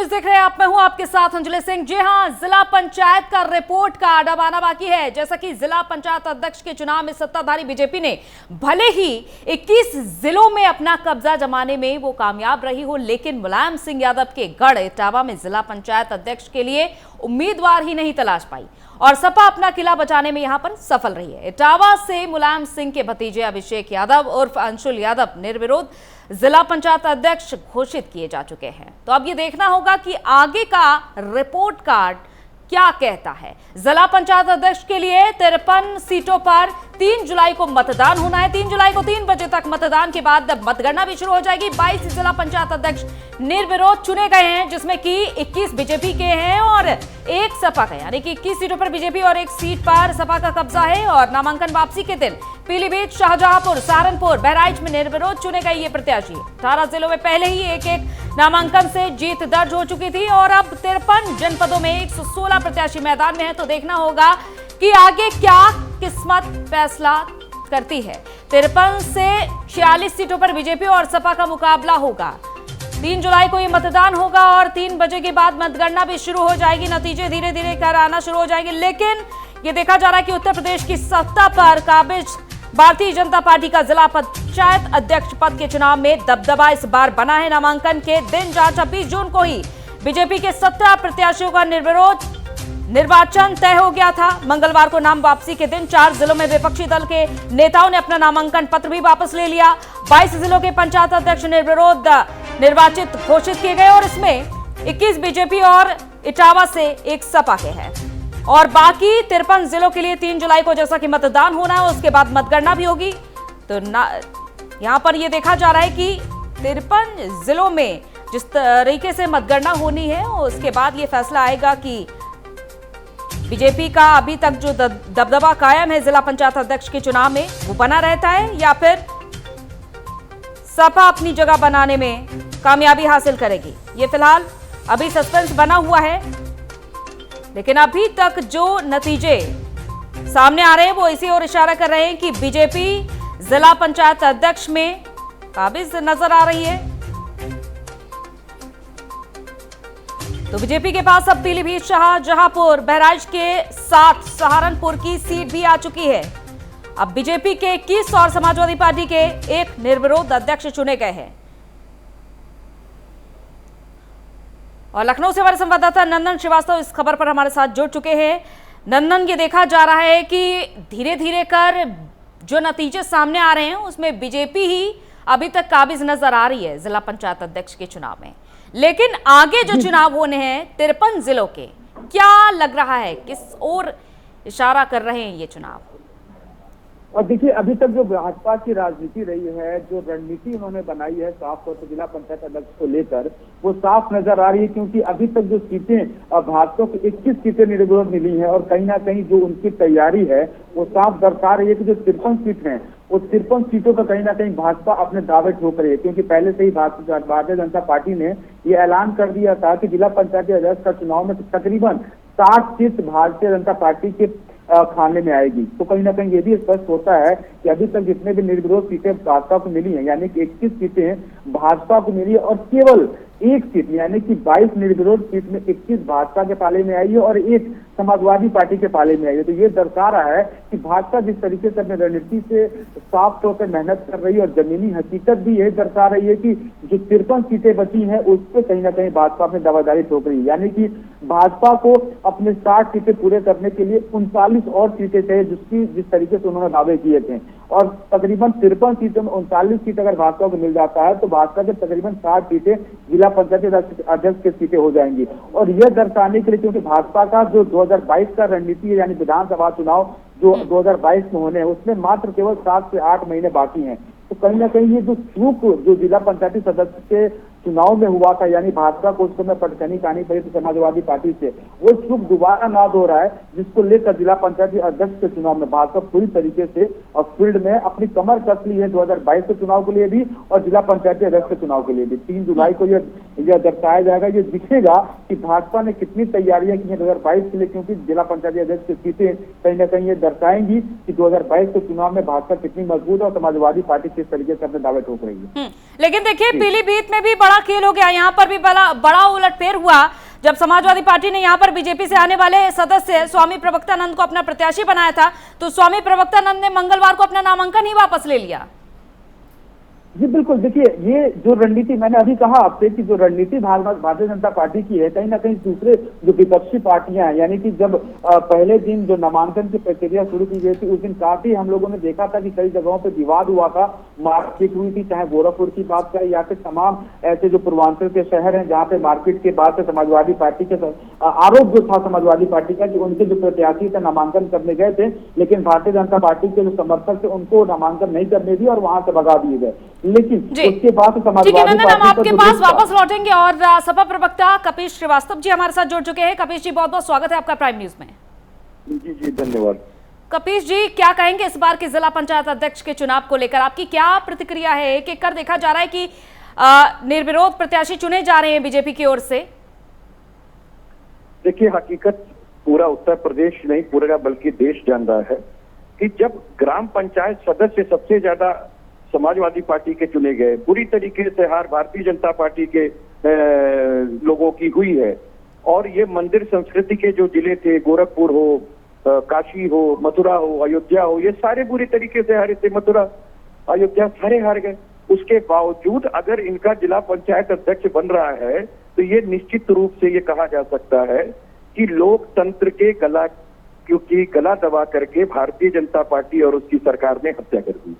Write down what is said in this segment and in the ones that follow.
News देख रहे हैं आप, मैं हूं आपके साथ अंजलि सिंह। जी हां, जिला पंचायत का रिपोर्ट कार्ड अब आना बाकी है। जैसा कि जिला पंचायत अध्यक्ष के चुनाव में सत्ताधारी बीजेपी ने भले ही 21 जिलों में अपना कब्जा जमाने में वो कामयाब रही हो, लेकिन मुलायम सिंह यादव के गढ़ इटावा में जिला पंचायत अध्यक्ष के लिए उम्मीदवार ही नहीं तलाश पाई और सपा अपना किला बचाने में यहां पर सफल रही है। इटावा से मुलायम सिंह के भतीजे अभिषेक यादव उर्फ अंशुल यादव निर्विरोध जिला पंचायत अध्यक्ष घोषित किए जा चुके हैं। तो अब ये देखना होगा कि आगे का रिपोर्ट कार्ड क्या कहता है। जिला पंचायत अध्यक्ष के लिए 53 सीटों पर 3 जुलाई को मतदान होना है। 3 जुलाई को 3 बजे तक मतदान के बाद मतगणना भी शुरू हो जाएगी। 22 जिला पंचायत अध्यक्ष निर्विरोध चुने गए हैं, जिसमें कि 21 बीजेपी के हैं और 1 सपा का, यानी कि 21 सीटों पर बीजेपी और 1 सीट पर सपा का कब्जा है। और नामांकन वापसी के दिन पीलीभीत, शाहजहांपुर, सहारनपुर, बहराइच में निर्विरोध चुने गए ये प्रत्याशी। 18 जिलों में पहले ही एक नामांकन से जीत दर्ज हो चुकी थी और अब 53 जनपदों में 116 प्रत्याशी मैदान में है। तो देखना होगा कि आगे क्या किस्मत फैसला करती है। 53 से 46 सीटों पर बीजेपी और सपा का मुकाबला होगा। 3 जुलाई को ये मतदान होगा और 3 बजे के बाद मतगणना भी शुरू हो जाएगी। नतीजे धीरे धीरे कर आना शुरू हो जाएंगे, लेकिन ये देखा जा रहा है कि उत्तर प्रदेश की सत्ता पर काबिज भारतीय जनता पार्टी का जिला पंचायत अध्यक्ष पद के चुनाव में दबदबा इस बार बना है। नामांकन के दिन जहां 26 जून को ही बीजेपी के 17 प्रत्याशियों का निर्विरोध निर्वाचन तय हो गया था। मंगलवार को नाम वापसी के दिन 4 जिलों में विपक्षी दल के नेताओं ने अपना नामांकन पत्र भी वापस ले लिया। 22 जिलों के पंचायत अध्यक्ष निर्विरोध निर्वाचित घोषित किए गए और इसमें 21 बीजेपी और इटावा से 1 सपा के हैं और बाकी 53 जिलों के लिए 3 जुलाई को जैसा कि मतदान होना है, उसके बाद मतगणना भी होगी। तो यहां पर यह देखा जा रहा है कि 53 जिलों में जिस तरीके से मतगणना होनी है, उसके बाद यह फैसला आएगा कि बीजेपी का अभी तक जो दबदबा कायम है जिला पंचायत अध्यक्ष के चुनाव में, वो बना रहता है या फिर सपा अपनी जगह बनाने में कामयाबी हासिल करेगी। ये फिलहाल अभी सस्पेंस बना हुआ है, लेकिन अभी तक जो नतीजे सामने आ रहे हैं वो इसी ओर इशारा कर रहे हैं कि बीजेपी जिला पंचायत अध्यक्ष में काबिज नजर आ रही है। तो बीजेपी के पास अब पीलीभीत, शाहजहांपुर, बहराइच के साथ सहारनपुर की सीट भी आ चुकी है। अब बीजेपी के 21 और समाजवादी पार्टी के 1 निर्विरोध अध्यक्ष चुने गए हैं। और लखनऊ से हमारे संवाददाता नंदन श्रीवास्तव इस खबर पर हमारे साथ जुड़ चुके हैं। नंदन, ये देखा जा रहा है कि धीरे धीरे कर जो नतीजे सामने आ रहे हैं उसमें बीजेपी ही अभी तक काबिज नजर आ रही है जिला पंचायत अध्यक्ष के चुनाव में, लेकिन आगे जो चुनाव होने हैं 53 जिलों के, क्या लग रहा है, किस ओर इशारा कर रहे हैं ये चुनाव? और देखिए, अभी तक जो भाजपा की राजनीति रही है, जो रणनीति उन्होंने बनाई है साफ तौर पर जिला पंचायत अध्यक्ष को लेकर, वो साफ नजर आ रही है। क्योंकि अभी तक जो सीटें भाजपा को 21 सीटें निर्विरोध मिली हैं और कहीं ना कहीं जो उनकी तैयारी है वो साफ दर्शा रही है कि जो 53 सीट हैं उस 53 सीटों पर कहीं ना कहीं भाजपा अपने दावे ठोक रही है। क्योंकि पहले से ही भारतीय जनता पार्टी ने ये ऐलान कर दिया था कि जिला पंचायत अध्यक्ष का चुनाव में तकरीबन 60 सीट भारतीय जनता पार्टी के खाने में आएगी। तो कहीं ना कहीं ये भी स्पष्ट होता है कि अभी तक जितने भी निर्विरोध सीटें भाजपा को मिली हैं, यानी कि 21 सीटें भाजपा को मिली है और केवल 1 सीट यानी कि 22 निर्विरोध सीट में 21 भाजपा के पाले में आई है और 1 समाजवादी पार्टी के पाले में आई है। तो ये दर्शा रहा है कि भाजपा जिस तरीके से अपनी रणनीति से साफ तौर पर मेहनत कर रही है और जमीनी हकीकत भी यही दर्शा रही है कि जो 53 सीटें बची हैं उस पर कहीं ना कहीं भाजपा अपनी दावेदारी ठोक रही है। यानी कि भाजपा को अपने 60 सीटें पूरे करने के लिए 39 और सीटें चाहिए, जिस तरीके से उन्होंने दावे किए थे। और तकरीबन 53 सीटों में 39 सीट अगर भाजपा को मिल जाता है तो भाजपा के तकरीबन 60 सीटें जिला पंचायत अध्यक्ष की सीटें हो जाएंगी। और यह दर्शाने के लिए, क्योंकि भाजपा का जो 2022 का रणनीति है, यानी विधानसभा चुनाव जो 2022 में होने हैं, उसमें मात्र केवल 7 से 8 महीने बाकी हैं। तो कहीं ना कहीं ये जो चूक जो जिला पंचायती सदस्य के चुनाव में हुआ था, यानी भाजपा को उस समय पटकनी खानी पड़ी थी समाजवादी पार्टी से, वो चूक दोबारा ना दोहराए, जिसको लेकर जिला पंचायती अध्यक्ष के चुनाव में भाजपा पूरी तरीके से और फील्ड में अपनी कमर कस ली है 2022 के चुनाव के लिए भी और जिला पंचायती अध्यक्ष के चुनाव के लिए भी। 3 जुलाई को यह दर्शाया जाएगा, ये दिखेगा कि भाजपा ने कितनी तैयारियां की हैं 2022 के लिए, क्योंकि जिला पंचायती अध्यक्ष की सीटें कहीं ना कहीं ये दर्शाएंगी कि 2022 के चुनाव में भाजपा कितनी मजबूत है और समाजवादी पार्टी किस तरीके से अपने दावे ठोक रही है। लेकिन देखिए, पीलीभीत में भी बड़ा बड़ा खेल हो गया, यहाँ पर भी बड़ा उलटफेर हुआ जब समाजवादी पार्टी ने यहाँ पर बीजेपी से आने वाले सदस्य स्वामी प्रवक्तानंद को अपना प्रत्याशी बनाया था, तो स्वामी प्रवक्तानंद ने मंगलवार को अपना नामांकन ही वापस ले लिया। जी बिल्कुल, देखिए ये जो रणनीति मैंने अभी कहा आपसे कि जो रणनीति भारतीय जनता पार्टी की है, कहीं ना कहीं दूसरे जो विपक्षी पार्टियां हैं, यानी कि जब पहले दिन जो नामांकन की प्रक्रिया शुरू की गई थी उस दिन काफी हम लोगों ने देखा था कि कई जगहों पे विवाद हुआ था, मारपीट हुई थी, चाहे गोरखपुर की बात करें या फिर तमाम ऐसे जो पूर्वांचल के शहर हैं जहाँ पे मारपीट के बाद से समाजवादी पार्टी के आरोप जो था समाजवादी पार्टी का कि उनके जो प्रत्याशी थे नामांकन करने गए थे, लेकिन भारतीय जनता पार्टी के जो समर्थक थे उनको नामांकन नहीं करने दिए और वहां से भगा दिए गए। लेकिन उसके बाद ठीक है नंदन, हम आपके पास वापस लौटेंगे और सपा प्रवक्ता कपिश श्रीवास्तव जी हमारे साथ जुड़ चुके हैं। कपिश जी, बहुत बहुत स्वागत है आपका प्राइम न्यूज में। जी जी धन्यवाद। कपिश जी, क्या कहेंगे इस बार के जिला पंचायत अध्यक्ष के चुनाव को लेकर, आपकी क्या प्रतिक्रिया है? एक एक कर देखा जा रहा है कि निर्विरोध प्रत्याशी चुने जा रहे हैं बीजेपी की ओर से। देखिए, हकीकत पूरा उत्तर प्रदेश नहीं पूरा बल्कि देश जान रहा है कि जब ग्राम पंचायत सदस्य सबसे ज्यादा समाजवादी पार्टी के चुने गए, पूरी तरीके से हार भारतीय जनता पार्टी के लोगों की हुई है। और ये मंदिर संस्कृति के जो जिले थे, गोरखपुर हो, काशी हो, मथुरा हो, अयोध्या हो, ये सारे बुरी तरीके से हारे थे। मथुरा, अयोध्या सारे हार गए। उसके बावजूद अगर इनका जिला पंचायत अध्यक्ष बन रहा है तो ये निश्चित रूप से ये कहा जा सकता है कि लोकतंत्र के गला दबा करके भारतीय जनता पार्टी और उसकी सरकार ने हत्या कर दी।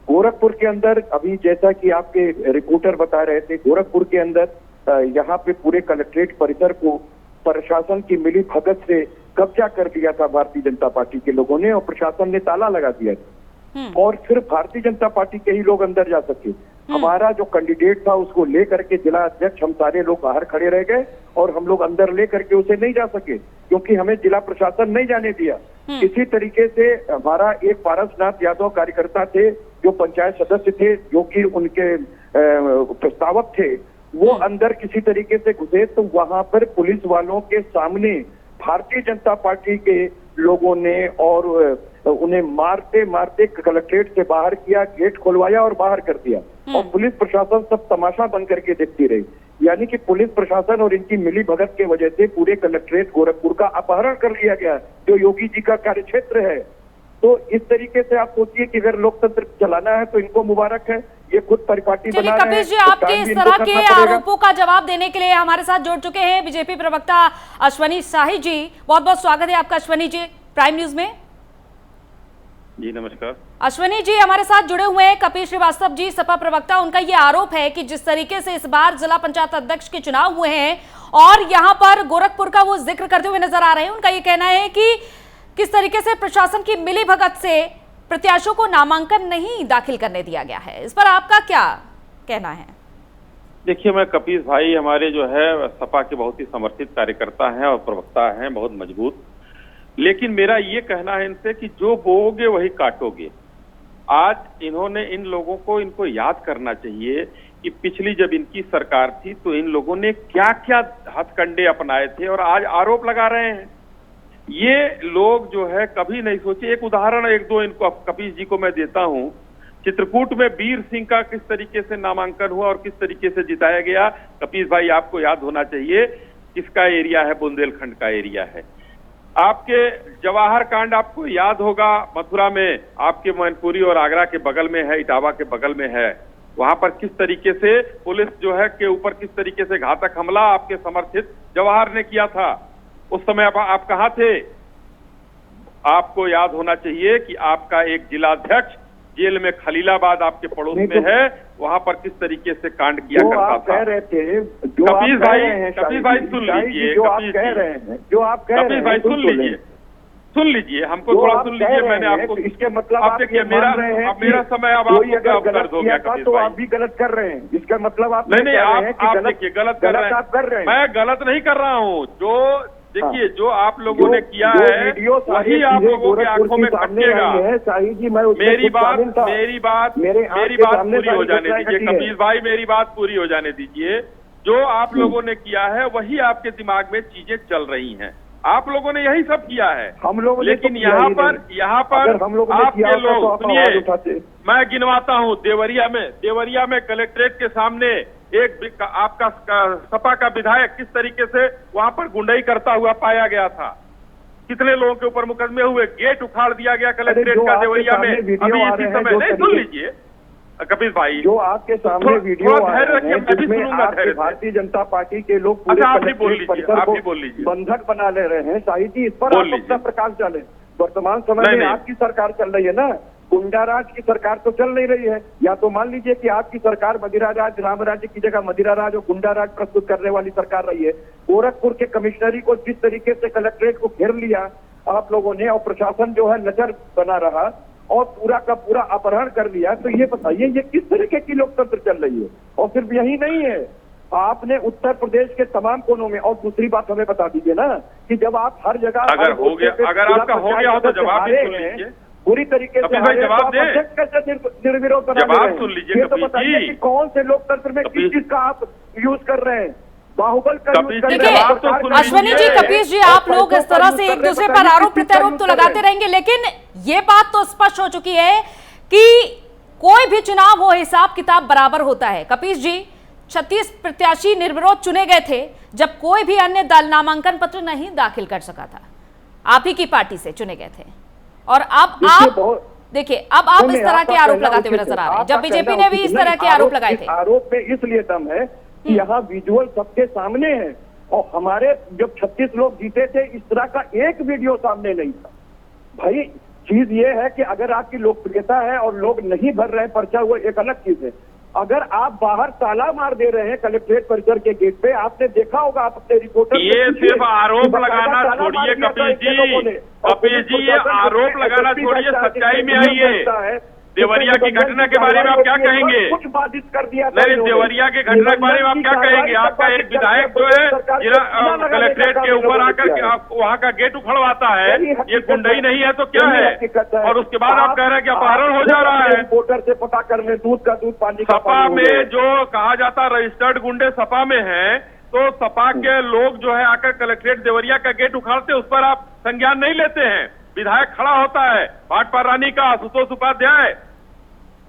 गोरखपुर के अंदर अभी जैसा कि आपके रिपोर्टर बता रहे थे, गोरखपुर के अंदर यहाँ पे पूरे कलेक्ट्रेट परिसर को प्रशासन की मिली भगत से कब्जा कर दिया था भारतीय जनता पार्टी के लोगों ने और प्रशासन ने ताला लगा दिया था और सिर्फ भारतीय जनता पार्टी के ही लोग अंदर जा सके। हमारा जो कैंडिडेट था उसको लेकर के जिला अध्यक्ष हम सारे लोग बाहर खड़े रह गए और हम लोग अंदर लेकर के उसे नहीं जा सके क्योंकि हमें जिला प्रशासन नहीं जाने दिया। इसी तरीके से हमारा एक पारसनाथ यादव कार्यकर्ता थे जो पंचायत सदस्य थे, जो कि उनके प्रस्तावक थे, वो अंदर किसी तरीके से घुसे तो वहां पर पुलिस वालों के सामने भारतीय जनता पार्टी के लोगों ने और उन्हें मारते मारते कलेक्ट्रेट से बाहर किया, गेट खोलवाया और बाहर कर दिया और पुलिस प्रशासन सब तमाशा बन करके देखती रही। यानी कि पुलिस प्रशासन और इनकी मिली भगत के वजह से पूरे कलेक्ट्रेट गोरखपुर का अपहरण कर लिया गया जो योगी जी का कार्यक्षेत्र है। तो इस तरीके से आप सोचिए कि अगर लोकतंत्र चलाना है तो इनको मुबारक है, ये खुद परिपाटी बना रहे हैं। कपिश जी, आपके इस तरह के आरोपों का जवाब देने के लिए हमारे साथ जुड़ चुके हैं बीजेपी प्रवक्ता अश्वनी शाही जी। बहुत बहुत स्वागत है आपका अश्वनी जी प्राइम न्यूज में। जी नमस्कार। अश्वनी जी हमारे साथ जुड़े हुए हैं कपिश श्रीवास्तव जी, सपा प्रवक्ता। उनका ये आरोप है कि जिस तरीके से इस बार जिला पंचायत अध्यक्ष के चुनाव हुए हैं और यहाँ पर गोरखपुर का वो जिक्र करते हुए नजर आ रहे हैं, उनका ये कहना है कि किस तरीके से प्रशासन की मिली भगत से प्रत्याशियों को नामांकन नहीं दाखिल करने दिया गया है। इस पर आपका क्या कहना है? देखिए, मैं कपिश भाई हमारे जो है सपा के बहुत ही समर्थित कार्यकर्ता हैं और प्रवक्ता हैं, बहुत मजबूत। लेकिन मेरा ये कहना है इनसे कि जो बोओगे वही काटोगे। आज इन्होंने इन लोगों को इनको याद करना चाहिए कि पिछली जब इनकी सरकार थी तो इन लोगों ने क्या क्या हथकंडे अपनाए थे और आज आरोप लगा रहे हैं। ये लोग जो है कभी नहीं सोचे। एक उदाहरण एक दो इनको कपिश जी को मैं देता हूं। चित्रकूट में वीर सिंह का किस तरीके से नामांकन हुआ और किस तरीके से जिताया गया, कपिश भाई आपको याद होना चाहिए किसका एरिया है, बुंदेलखंड का एरिया है। आपके जवाहर कांड आपको याद होगा, मथुरा में आपके मैनपुरी और आगरा के बगल में है, इटावा के बगल में है। वहां पर किस तरीके से पुलिस जो है के ऊपर किस तरीके से घातक हमला आपके समर्थित जवाहर ने किया था। उस समय आप कहां थे? आपको याद होना चाहिए कि आपका एक जिला अध्यक्ष जेल में खलीलाबाद आपके पड़ोस में है, वहां पर किस तरीके से कांड किया करता था। कह रहे थे कपिश भाई सुन लीजिए, कपिश भाई सुन लीजिए, हमको थोड़ा सुन लीजिए। मैंने आपको इसके मतलब आप देखिए मेरा समय अब आपको कर दो गया तो आप भी गलत कर रहे हैं। इसका मतलब आप नहीं आप देखिए गलत कर रहे हैं। मैं गलत नहीं कर रहा हूँ। जो देखिए जो आप लोगों ने किया है वही आप लोगों की आंखों में खटकेगा। मेरी बात पूरी हो जाने दीजिए कपिश भाई, मेरी बात पूरी हो जाने दीजिए। जो आप लोगों ने किया है वही आपके दिमाग में चीजें चल रही हैं। आप लोगों ने यही सब किया है हम लोगों ने। लेकिन यहाँ पर आपके लोग सुनिए, मैं गिनवाता हूँ। देवरिया में कलेक्ट्रेट के सामने एक आपका सपा का विधायक किस तरीके से वहां पर गुंडाई करता हुआ पाया गया था, कितने लोगों के ऊपर मुकदमे हुए, गेट उखाड़ दिया गया कलेक्ट्रेट का देवरिया में। अभी इसी समय नहीं, सुन लीजिए कपिल भाई, जो आपके सामने वीडियो आ रहे हैं जिसमें आपके भारतीय जनता पार्टी के लोग पूरे कलेक्ट्रेट परिसर को बंधक बना ले रहे हैं, शाहिद जी इस पर आप अपना प्रकाश डालें। वर्तमान समय में आपकी सरकार चल रही है ना, गुंडाराज की सरकार तो चल नहीं रही है। या तो मान लीजिए कि आपकी सरकार मदिरा राज राम राज्य की जगह मदिरा राज और गुंडाराज प्रस्तुत करने वाली सरकार रही है। गोरखपुर के कमिश्नरी को जिस तरीके से कलेक्ट्रेट को घेर लिया आप लोगों ने और प्रशासन जो है नजर बना रहा और पूरा का पूरा अपहरण कर लिया, तो ये बताइए ये किस तरीके की लोकतंत्र चल रही है। और सिर्फ यही नहीं है, आपने उत्तर प्रदेश के तमाम कोनों में, और दूसरी बात हमें बता दीजिए ना कि जब आप हर जगह अगर हो गया, अगर आपका हो गया हो तो जवाब भी सुन लीजिए पूरी तरीके से जवाब दे, कैसे निर्विरोध जवाब सुन लीजिए। ये तो बताइए कि कौन से लोकतंत्र में किस चीज का आप यूज कर रहे हैं, बाहुबल का यूज कर रहे हैं। अश्वनी जी, कपीश जी, आप लोग इस तरह से एक दूसरे पर आरोप प्रत्यारोप तो लगाते रहेंगे, लेकिन ये बात तो स्पष्ट हो चुकी है कि कोई भी चुनाव हो हिसाब किताब बराबर होता है। कपीश जी, 36 प्रत्याशी निर्विरोध चुने गए थे जब कोई भी अन्य दल नामांकन पत्र नहीं दाखिल कर सका था, आप ही की पार्टी से चुने गए थे। और अब आप देखिए, अब आप इस तरह के आरोप लगाते हुए नजर आ रहे हैं, जब बीजेपी ने भी इस तरह के आरोप लगाए थे। आरोप में इसलिए दम है कि यहाँ विजुअल सबके सामने है और हमारे जब 36 लोग जीते थे इस तरह का एक वीडियो सामने नहीं था। भाई चीज ये है कि अगर आपकी लोकप्रियता है और लोग नहीं भर रहे हैं पर्चा, वो एक अलग चीज है। अगर आप बाहर ताला मार दे रहे हैं कलेक्ट्रेट परिसर के गेट पे, आपने देखा होगा आप अपने रिपोर्टर, ये सिर्फ आरोप लगाना छोड़िए कपिल जी, ये आरोप लगाना छोड़िए, सच्चाई में आइए। देवरिया की घटना के बारे में आप क्या कहेंगे? कुछ बाधित कर दिया। नहीं, देवरिया के घटना के बारे में आप क्या कहेंगे? आपका एक विधायक जो है कलेक्ट्रेट के ऊपर आकर वहाँ का गेट उखड़वाता है, ये गुंडई नहीं है तो क्या है? और उसके बाद आप कह रहे हैं कि अपहरण हो जा रहा है। रिपोर्टर से पता करने दूध का दूध पानी का सपा में जो कहा जाता रजिस्टर्ड गुंडे सपा में है, तो सपा के लोग जो है आकर कलेक्ट्रेट देवरिया का गेट उखाड़ते, उस पर आप संज्ञान नहीं लेते हैं। विधायक खड़ा होता है, भाटपा रानी का आशुतोष उपाध्याय,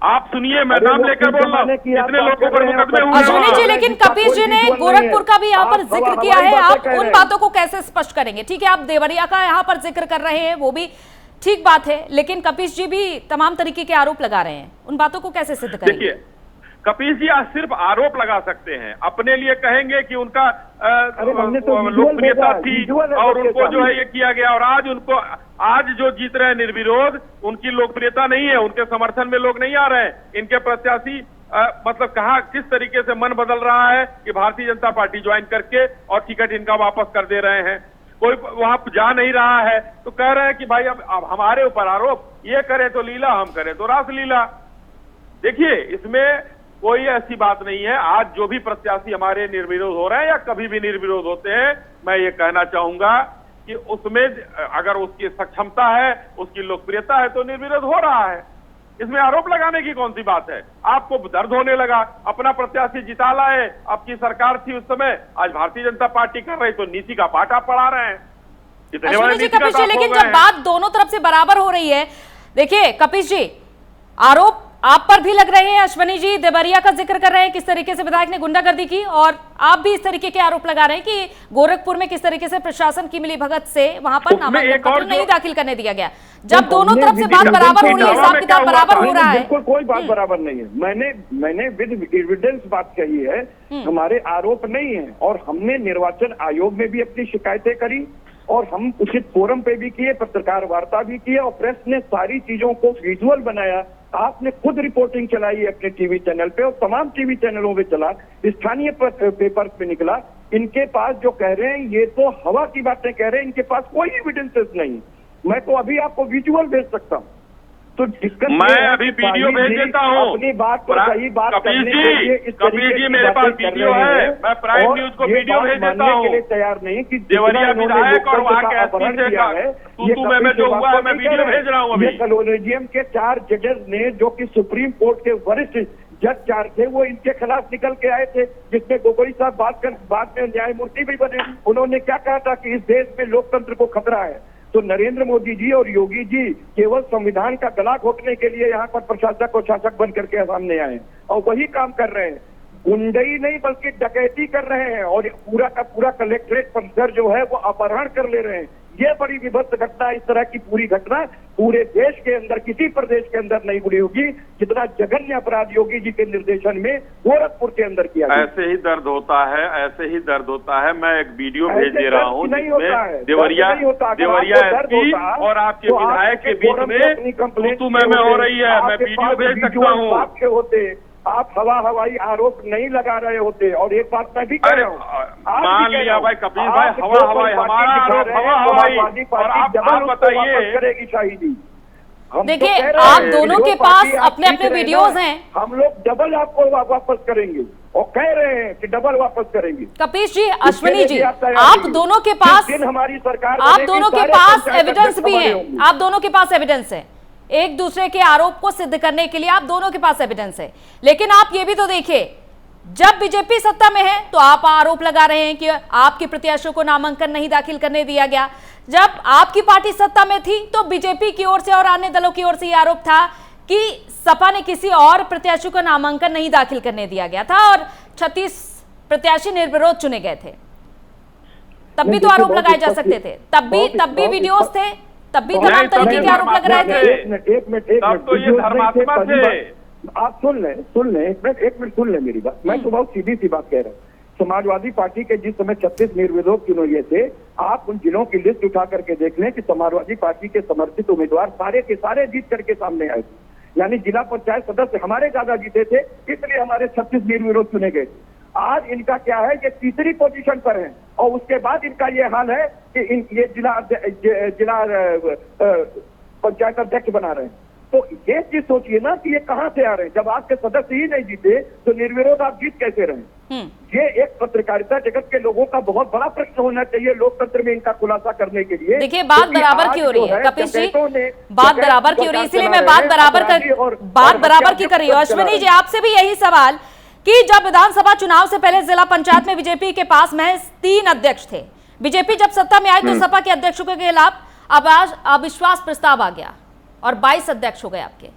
आप सुनिए, मैं नाम लेकर बोल रहा हूँ, कितने लोगों पर मुकदमे हुए। अश्विनी जी, लेकिन कपीश जी ने गोरखपुर का भी यहाँ पर जिक्र किया है, आप उन बातों को कैसे स्पष्ट करेंगे? ठीक है, आप देवरिया का यहाँ पर जिक्र कर रहे हैं, वो भी ठीक बात है, लेकिन कपीश जी भी तमाम तरीके के आरोप लगा रहे हैं, उन बातों को कैसे सिद्ध करेंगे? देखिए, कपिल जी आज सिर्फ आरोप लगा सकते हैं, अपने लिए कहेंगे कि उनका लोकप्रियता थी और उनको जो है ये किया गया, और आज जो जीत रहे हैं निर्विरोध, उनकी लोकप्रियता नहीं है, उनके समर्थन में लोग नहीं आ रहे हैं। इनके प्रत्याशी मतलब कहा किस तरीके से मन बदल रहा है कि भारतीय जनता पार्टी ज्वाइन करके और टिकट इनका वापस कर दे रहे हैं। कोई वहां जा नहीं रहा है तो कह रहे हैं कि भाई अब हमारे ऊपर आरोप, ये करे तो लीला, हम करें तो रासलीला। देखिए, इसमें कोई ऐसी बात नहीं है। आज जो भी प्रत्याशी हमारे निर्विरोध हो रहे हैं या कभी भी निर्विरोध होते हैं, मैं ये कहना चाहूंगा कि उसमें अगर उसकी सक्षमता है, उसकी लोकप्रियता है तो निर्विरोध हो रहा है। इसमें आरोप लगाने की कौन सी बात है? आपको दर्द होने लगा, अपना प्रत्याशी जिता लाए, आपकी सरकार थी उस समय, आज भारतीय जनता पार्टी कर रही, तो नीति का पाठ आप पढ़ा रहे हैं। लेकिन जब बात दोनों तरफ से बराबर हो रही है, देखिए कपीश जी, आरोप आप पर भी लग रहे हैं। अश्वनी जी देवरिया का जिक्र कर रहे हैं, किस तरीके से विधायक ने गुंडागर्दी की, और आप भी इस तरीके के आरोप लगा रहे हैं कि गोरखपुर में किस तरीके से प्रशासन की मिलीभगत से वहां पर नामांकन पत्र नहीं दाखिल करने दिया गया। जब दोनों तरफ से बात बराबर हो रही है, हिसाब किताब बराबर हो रहा है। बिल्कुल कोई बात बराबर नहीं है। मैंने विद एविडेंस बात कही है, हमारे आरोप नहीं है। और हमने निर्वाचन आयोग में भी अपनी शिकायतें करी और हम उचित फोरम पे भी किए, पत्रकार वार्ता भी किए और प्रेस ने सारी चीजों को विजुअल बनाया। आपने खुद रिपोर्टिंग चलाई अपने टीवी चैनल पे और तमाम टीवी चैनलों पे चला, स्थानीय पेपर पे निकला। इनके पास जो कह रहे हैं ये तो हवा की बातें कह रहे हैं, इनके पास कोई एविडेंसेस नहीं। मैं तो अभी आपको विजुअल भेज सकता हूँ। तो दिक्कत मैं अभी वीडियो भेज देता हूँ अपनी बात को सही बात करने के लिए इस कपिल जी मेरे पास वीडियो है, मैं प्राइम न्यूज को वीडियो भेज देता हूँ। तैयार नहीं कि देवरिया विधायक और वहाँ के एसपी से में जो हुआ है, मैं वीडियो भेज रहा हूँ अभी। कॉलोजियम के 4 जजेस ने, जो कि सुप्रीम कोर्ट के वरिष्ठ जज 4 थे, वो इनके खिलाफ निकल के आए थे, जिसमें गोगोई साहब बाद में न्यायमूर्ति भी बने। उन्होंने क्या कहा था कि इस देश में लोकतंत्र को खतरा है। तो नरेंद्र मोदी जी और योगी जी केवल संविधान का गला घोटने के लिए यहाँ पर प्रशासक और शासक बन करके सामने आए और वही काम कर रहे हैं। गुंडई नहीं बल्कि डकैती कर रहे हैं और पूरा का पूरा कलेक्ट्रेट परिसर जो है वो अपहरण कर ले रहे हैं। ये बड़ी विभत्स घटना, इस तरह की पूरी घटना पूरे देश के अंदर किसी प्रदेश के अंदर नहीं हुई होगी जितना जघन्य अपराध योगी जी के निर्देशन में गोरखपुर के अंदर किया गया। ऐसे ही दर्द होता है, ऐसे ही दर्द होता है। मैं एक वीडियो भेज दे रहा हूँ जिसमें देवरिया एसपी और आपके विधायक के बीच में तू मैं हो रही है। मैं वीडियो भेज सकता हूँ। होते आप हवाई आरोप नहीं लगा रहे होते। और एक बात मैं भी कह रहा हूँ, मान लिया भाई कपिल भाई, हवाई हमारा आरोप हवाई, और आप बताइए करेगी शाहिदी। देखिए आप दोनों के पास अपने अपने वीडियोस हैं। हम लोग डबल आपको वापस करेंगे और कह रहे हैं कि डबल वापस करेंगे। कपिश जी, अश्विनी जी, आप दोनों के पास हमारी सरकार, आप दोनों के पास एविडेंस भी है, आप दोनों के पास एविडेंस है एक दूसरे के आरोप को सिद्ध करने के लिए, आप दोनों के पास एविडेंस है। लेकिन आप ये भी तो देखिए, जब बीजेपी सत्ता में है तो आप आरोप लगा रहे हैं कि आपके प्रत्याशियों को नामांकन नहीं दाखिल करने दिया गया। जब आपकी पार्टी सत्ता में थी तो बीजेपी की ओर से और अन्य दलों की ओर से यह आरोप था कि सपा ने किसी और प्रत्याशी को नामांकन नहीं दाखिल करने दिया गया था और 36 प्रत्याशी निर्विरोध चुने गए थे। तब भी तो आरोप लगाए जा सकते थे, तब भी वीडियोस थे, तब भी तमाम तरीके के आरोप लग रहे थे। एक मिनट तो ये धर्मात्मा थे। आप सुन लें एक मिनट सुन लें मेरी बात। मैं तो बहुत सीधी सी बात कह रहा हूँ। समाजवादी पार्टी के जिस समय 36 निर्विरोध चुने गए थे, आप उन जिलों की लिस्ट उठा करके देख लें कि समाजवादी पार्टी के समर्थित उम्मीदवार सारे के सारे जीत करके सामने आए थे। यानी जिला पंचायत सदस्य हमारे ज्यादा जीते थे, इसलिए हमारे 36 निर्विरोध चुने गए थे। आज इनका क्या है, ये तीसरी पोजीशन पर है और उसके बाद इनका ये हाल है कि ये जिला पंचायत अध्यक्ष बना रहे हैं। तो ये चीज सोचिए ना कि ये कहां से आ रहे हैं। जब आपके सदस्य ही नहीं जीते तो निर्विरोध आप जीत कैसे रहे। ये एक पत्रकारिता जगत के लोगों का बहुत बड़ा प्रश्न होना चाहिए लोकतंत्र में इनका खुलासा करने के लिए। देखिए बात बराबर की हो रही है कपिश जी, बात बराबर की हो रही है, इसलिए मैं बात बराबर की कर रही हूँ। अश्विनी जी, आपसे भी यही सवाल कि जब विधानसभा चुनाव से पहले जिला पंचायत में बीजेपी के पास महज 3 अध्यक्ष थे। बीजेपी जब सत्ता में आई तो सपा के अध्यक्षों के खिलाफ अविश्वास प्रस्ताव आ गया और 22 अध्यक्ष हो गए आपके।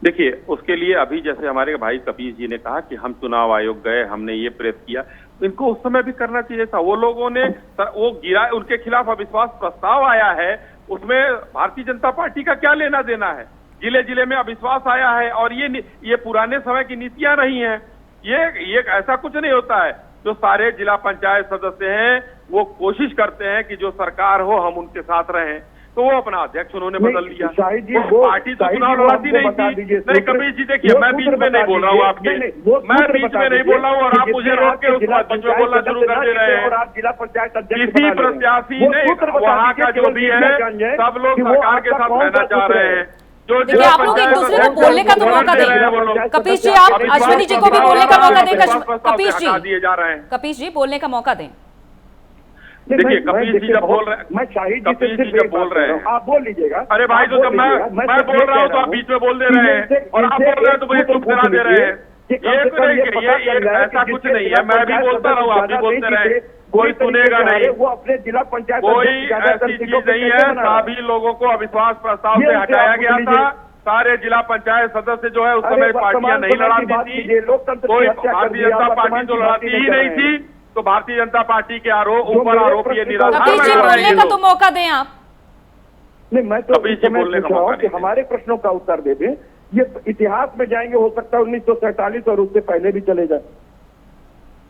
देखिए उसके लिए अभी जैसे हमारे भाई कपिश जी ने कहा कि हम चुनाव आयोग गए, हमने ये प्रेस किया, इनको उस समय भी करना चाहिए था। वो लोगों ने वो गिरा, उनके खिलाफ अविश्वास प्रस्ताव आया है, उसमें भारतीय जनता पार्टी का क्या लेना देना है। जिले जिले में अविश्वास आया है और ये पुराने समय की नीतियां नहीं है। ये ऐसा कुछ नहीं होता है। जो सारे जिला पंचायत सदस्य हैं वो कोशिश करते हैं कि जो सरकार हो हम उनके साथ रहें, तो वो अपना अध्यक्ष उन्होंने बदल दिया। पार्टी तो चुनाव लड़ाती नहीं थी। नहीं कपिश जी, देखिए मैं बीच में नहीं बोल रहा हूँ आपके, मैं बीच में नहीं बोल रहा हूँ और आप मुझे रोक के उसको बीच में बोलना शुरू कर दे रहे हैं। किसी प्रत्याशी ने वहाँ का जो भी है सब लोग सरकार के साथ रहना चाह रहे हैं। देखिए आप लोग एक दूसरे को बोलने का तो मौका दें। कपिश जी, आप अश्विनी जी को भी बोलने का मौका दें। कपिश जी बोलने का मौका दें। देखिए कपिश जी जब बोल रहे हैं, मैं शाहिद कपिश जी जब बोल रहे हैं, आप बोल लीजिएगा। अरे भाई तो जब मैं बोल रहा हूँ तो आप बीच में बोल दे रहे हैं और आप बोल रहे हैं तो मुझे चुप करा दे रहे हैं। ये ऐसा कुछ नहीं है। मैं भी बोलता रहूँ, आप भी बोलते रहे, कोई सुनेगा नहीं। वो अपने जिला पंचायत कोई ऐसी चीज नहीं है। सभी लोगों को अविश्वास प्रस्ताव से हटाया गया था। सारे जिला पंचायत सदस्य जो है उस समय पार्टियां नहीं लड़ाती थी, कोई भारतीय जनता पार्टी तो लड़ाती ही नहीं थी। तो भारतीय जनता पार्टी के ऊपर आरोप ये निराधार बोलने का तो मौका दें आप। नहीं, मैं तो बोलने का मौका कि हमारे प्रश्नों का उत्तर दे दें। ये इतिहास में जाएंगे, हो सकता है 1947 और उससे पहले भी चले जाए।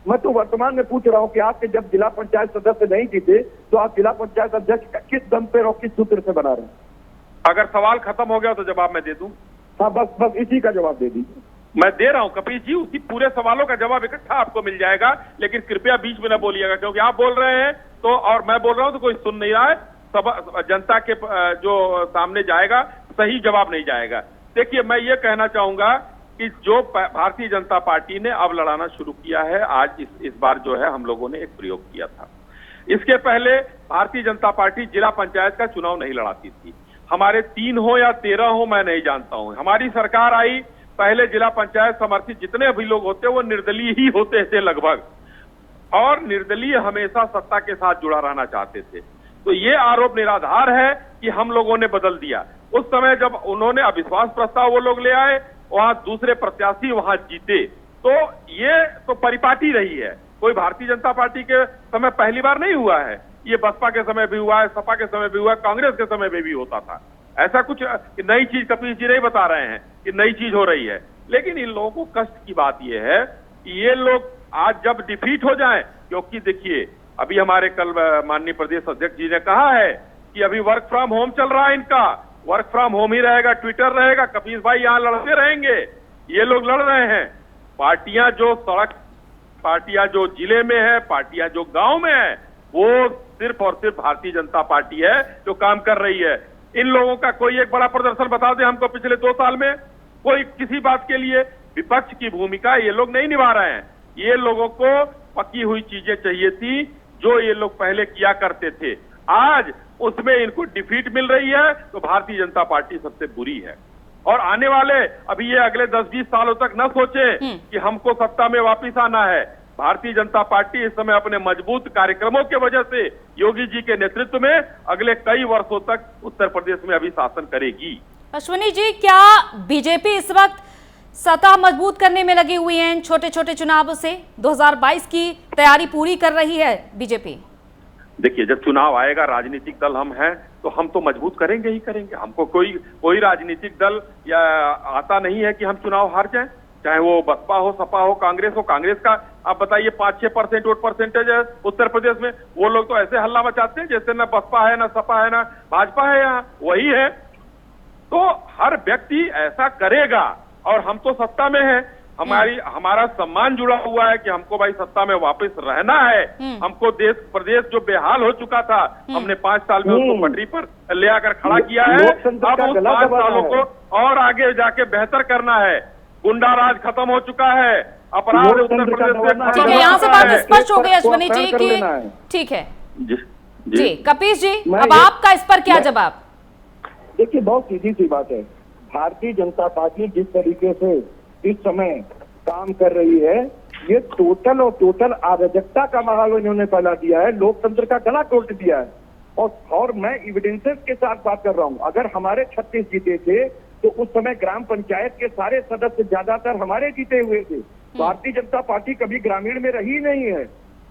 मैं तो वर्तमान में पूछ रहा हूँ कि आपके जब जिला पंचायत सदस्य नहीं जीते तो आप जिला पंचायत अध्यक्ष किस दम पे और किस सूत्र से बना रहे हैं। अगर सवाल खत्म हो गया तो जवाब मैं दे दूं। हाँ, बस इसी का जवाब दे दीजिए। मैं दे रहा हूं कपिश जी, उसी पूरे सवालों का जवाब इकट्ठा आपको मिल जाएगा, लेकिन कृपया बीच में न बोलिएगा, क्योंकि आप बोल रहे हैं तो और मैं बोल रहा हूं तो कोई सुन नहीं रहा है। सब जनता के जो सामने जाएगा सही जवाब नहीं जाएगा। देखिए मैं ये कहना चाहूंगा कि जो भारतीय जनता पार्टी ने अब लड़ाना शुरू किया है, आज इस बार जो है हम लोगों ने एक प्रयोग किया था। इसके पहले भारतीय जनता पार्टी जिला पंचायत का चुनाव नहीं लड़ाती थी। हमारे 3 हो या 13 हो मैं नहीं जानता हूं। हमारी सरकार आई, पहले जिला पंचायत समर्थित जितने भी लोग होते वो निर्दलीय ही होते थे लगभग, और निर्दलीय हमेशा सत्ता के साथ जुड़ा रहना चाहते थे। तो ये आरोप निराधार है कि हम लोगों ने बदल दिया। उस समय जब उन्होंने अविश्वास प्रस्ताव वो लोग ले आए, वहां दूसरे प्रत्याशी वहां जीते, तो ये तो परिपाटी रही है, कोई भारतीय जनता पार्टी के समय पहली बार नहीं हुआ है। ये बसपा के समय भी हुआ है, सपा के समय भी हुआ है, कांग्रेस के समय में भी होता था। ऐसा कुछ नई चीज कपिल जी नहीं बता रहे हैं कि नई चीज हो रही है। लेकिन इन लोगों को कष्ट की बात यह है कि ये लोग आज जब डिफीट हो जाएं, क्योंकि देखिए अभी हमारे कल माननीय प्रदेश अध्यक्ष जी ने कहा है कि अभी वर्क फ्रॉम होम चल रहा है, इनका वर्क फ्रॉम होम ही रहेगा, ट्विटर रहेगा, कपिल भाई यहां लड़ते रहेंगे। ये लोग लड़ रहे हैं। पार्टियां जो सड़क, पार्टियां जो जिले में है, पार्टियां जो गांव में है, वो सिर्फ और सिर्फ भारतीय जनता पार्टी है जो काम कर रही है। इन लोगों का कोई एक बड़ा प्रदर्शन बता दे हमको पिछले 2 साल में, कोई किसी बात के लिए। विपक्ष की भूमिका ये लोग नहीं निभा रहे हैं। ये लोगों को पकी हुई चीजें चाहिए थी जो ये लोग पहले किया करते थे। आज उसमें इनको डिफीट मिल रही है, तो भारतीय जनता पार्टी सबसे बुरी है। और आने वाले अभी ये अगले 10-20 सालों तक न सोचे कि हमको सत्ता में वापस आना है। भारतीय जनता पार्टी इस समय अपने मजबूत कार्यक्रमों के वजह से योगी जी के नेतृत्व में अगले कई वर्षों तक उत्तर प्रदेश में अभी शासन करेगी। अश्विनी जी, क्या बीजेपी इस वक्त सत्ता मजबूत करने में लगी हुई है? छोटे छोटे चुनावों से 2022 की तैयारी पूरी कर रही है बीजेपी? देखिए, जब चुनाव आएगा, राजनीतिक दल हम हैं तो हम तो मजबूत करेंगे ही करेंगे। हमको कोई राजनीतिक दल या आता नहीं है कि हम चुनाव हार जाएं, चाहे वो बसपा हो, सपा हो, कांग्रेस हो। कांग्रेस का आप बताइए 5-6% वोट परसेंटेज है उत्तर प्रदेश में। वो लोग तो ऐसे हल्ला मचाते हैं जैसे ना बसपा है, ना सपा है, ना भाजपा है, यहाँ वही है। तो हर व्यक्ति ऐसा करेगा और हम तो सत्ता में हैं। हमारा सम्मान जुड़ा हुआ है कि हमको भाई सत्ता में वापस रहना है। हमको देश प्रदेश जो बेहाल हो चुका था, हमने 5 साल में उसको पटरी पर ले आकर खड़ा किया है। अब उस 5 सालों को और आगे जाके बेहतर करना है। गुंडा राज खत्म हो चुका है, अपराध उत्तर प्रदेश में। ठीक है, यहाँ से बात स्पष्ट हो गई अश्विनी जी की। ठीक है जी, कपीश जी, अब आपका इस पर क्या जवाब? देखिए, बहुत सीधी सी बात है। भारतीय जनता पार्टी जिस तरीके से इस समय काम कर रही है, ये टोटल अराजकता का माहौल इन्होंने फैला दिया है, लोकतंत्र का गला तोड़ दिया है। और मैं एविडेंसेस के साथ बात कर रहा हूं। अगर हमारे 36 जीते थे तो उस समय ग्राम पंचायत के सारे सदस्य ज्यादातर हमारे जीते हुए थे। भारतीय जनता पार्टी कभी ग्रामीण में रही नहीं है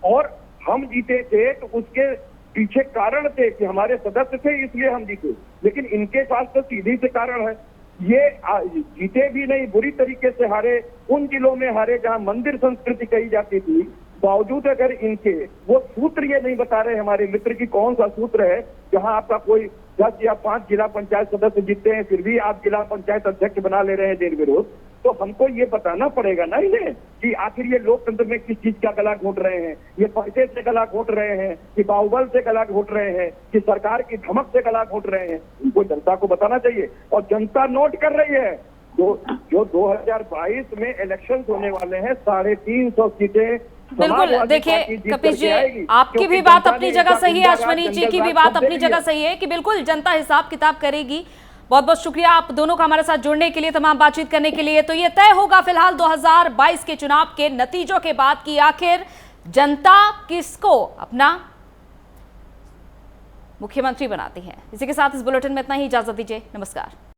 और हम जीते थे तो उसके पीछे कारण थे कि हमारे सदस्य थे, इसलिए हम जीते। लेकिन इनके पास तो सीधी से कारण है, ये जीते भी नहीं, बुरी तरीके से हारे। उन जिलों में हारे जहां मंदिर संस्कृति कही जाती थी, बावजूद अगर इनके वो सूत्र ये नहीं बता रहे हमारे मित्र की कौन सा सूत्र है जहां आपका कोई 10 या 5 जिला पंचायत सदस्य जीतते हैं फिर भी आप जिला पंचायत अध्यक्ष बना ले रहे हैं निर्विरोध। तो हमको ये बताना पड़ेगा ना इन्हें कि आखिर ये लोकतंत्र में किस चीज का गला घोट रहे हैं। ये पैसे से गला घोट रहे हैं कि बाहुबल से गला घोट रहे हैं कि सरकार की धमक से गला घोट रहे हैं। इनको जनता को बताना चाहिए और जनता नोट कर रही है। जो 2022 में इलेक्शन होने वाले हैं, 350 सीटें। बिल्कुल, देखिए कपिश जी, आपकी भी बात अपनी जगह सही है, अश्विनी जी की भी बात अपनी जगह सही है कि बिल्कुल जनता हिसाब किताब करेगी। बहुत बहुत शुक्रिया आप दोनों का हमारे साथ जुड़ने के लिए, तमाम बातचीत करने के लिए। तो ये तय होगा फिलहाल 2022 के चुनाव के नतीजों के बाद कि आखिर जनता किसको अपना मुख्यमंत्री बनाती है। इसी के साथ इस बुलेटिन में इतना ही, इजाजत दीजिए, नमस्कार।